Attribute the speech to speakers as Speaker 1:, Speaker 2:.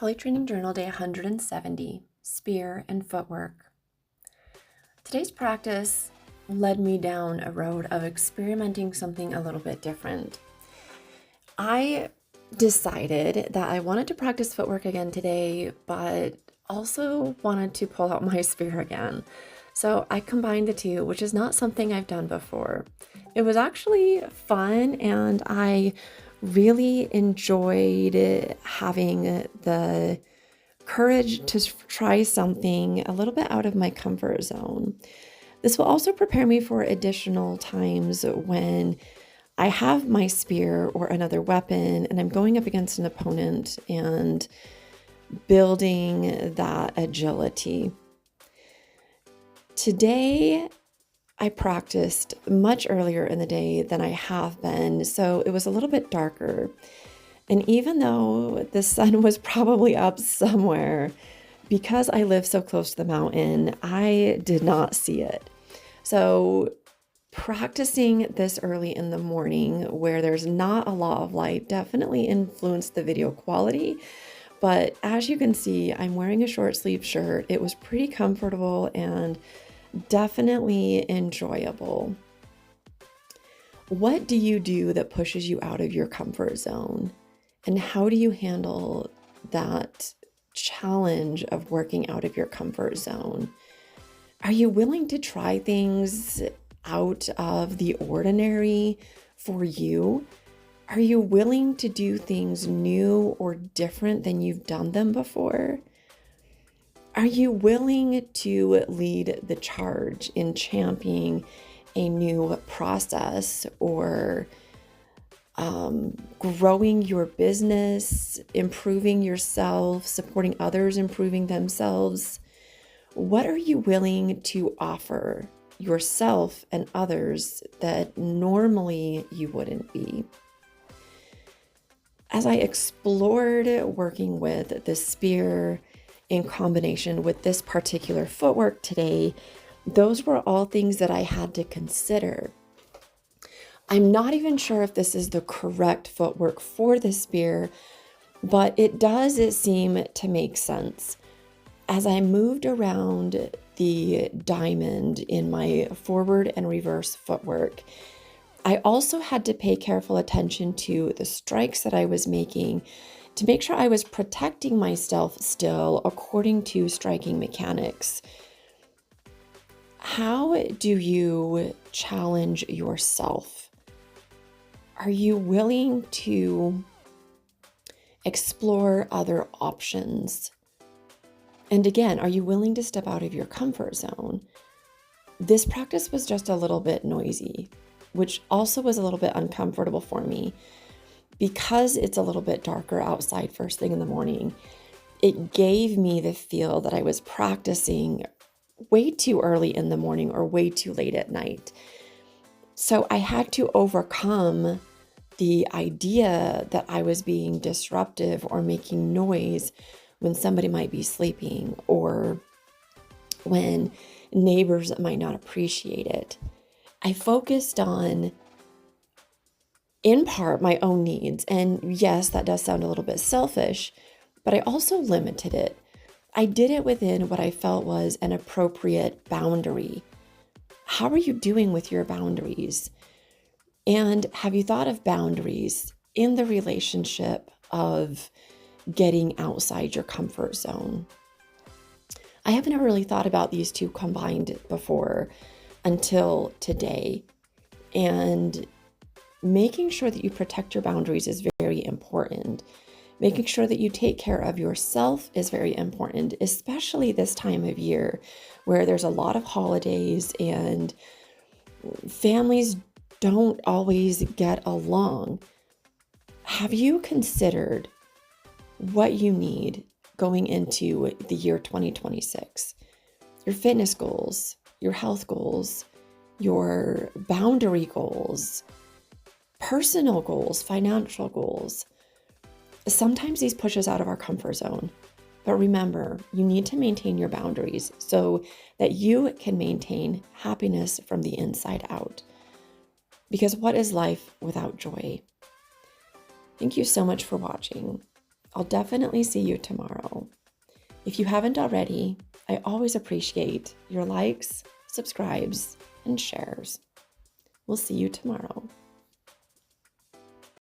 Speaker 1: Poly Training Journal Day 170, Spear and Footwork. Today's practice led me down a road of experimenting something a little bit different. I decided that I wanted to practice footwork again today, but also wanted to pull out my spear again. So I combined the two, which is not something I've done before. It was actually fun, and I really enjoyed having the courage to try something a little bit out of my comfort zone. This will also prepare me for additional times when I have my spear or another weapon and I'm going up against an opponent and building that agility. Today, I practiced much earlier in the day than I have been, so it was a little bit darker. And even though the sun was probably up somewhere, because I live so close to the mountain, I did not see it. So practicing this early in the morning where there's not a lot of light definitely influenced the video quality. But as you can see, I'm wearing a short sleeve shirt. It was pretty comfortable and definitely enjoyable. What do you do that pushes you out of your comfort zone? And how do you handle that challenge of working out of your comfort zone? Are you willing to try things out of the ordinary for you? Are you willing to do things new or different than you've done them before? Are you willing to lead the charge in championing a new process or growing your business, improving yourself, supporting others, improving themselves? What are you willing to offer yourself and others that normally you wouldn't be? As I explored working with the spear in combination with this particular footwork today, those were all things that I had to consider. I'm not even sure if this is the correct footwork for the spear, but it seem to make sense. As I moved around the diamond in my forward and reverse footwork, I also had to pay careful attention to the strikes that I was making to make sure I was protecting myself still according to striking mechanics. How do you challenge yourself? Are you willing to explore other options? And again, are you willing to step out of your comfort zone? This practice was just a little bit noisy, which also was a little bit uncomfortable for me. Because it's a little bit darker outside first thing in the morning, it gave me the feel that I was practicing way too early in the morning or way too late at night. So I had to overcome the idea that I was being disruptive or making noise when somebody might be sleeping or when neighbors might not appreciate it. I focused on, in part, my own needs. And yes, that does sound a little bit selfish, but I also limited it. I did it within what I felt was an appropriate boundary. How are you doing with your boundaries? And have you thought of boundaries in the relationship of getting outside your comfort zone? I haven't ever really thought about these two combined before until today. And making sure that you protect your boundaries is very important. Making sure that you take care of yourself is very important, especially this time of year where there's a lot of holidays and families don't always get along. Have you considered what you need going into the year 2026? Your fitness goals, your health goals, your boundary goals, personal goals, financial goals. Sometimes these push us out of our comfort zone. But remember, you need to maintain your boundaries so that you can maintain happiness from the inside out. Because what is life without joy? Thank you so much for watching. I'll definitely see you tomorrow. If you haven't already, I always appreciate your likes, subscribes, and shares. We'll see you tomorrow.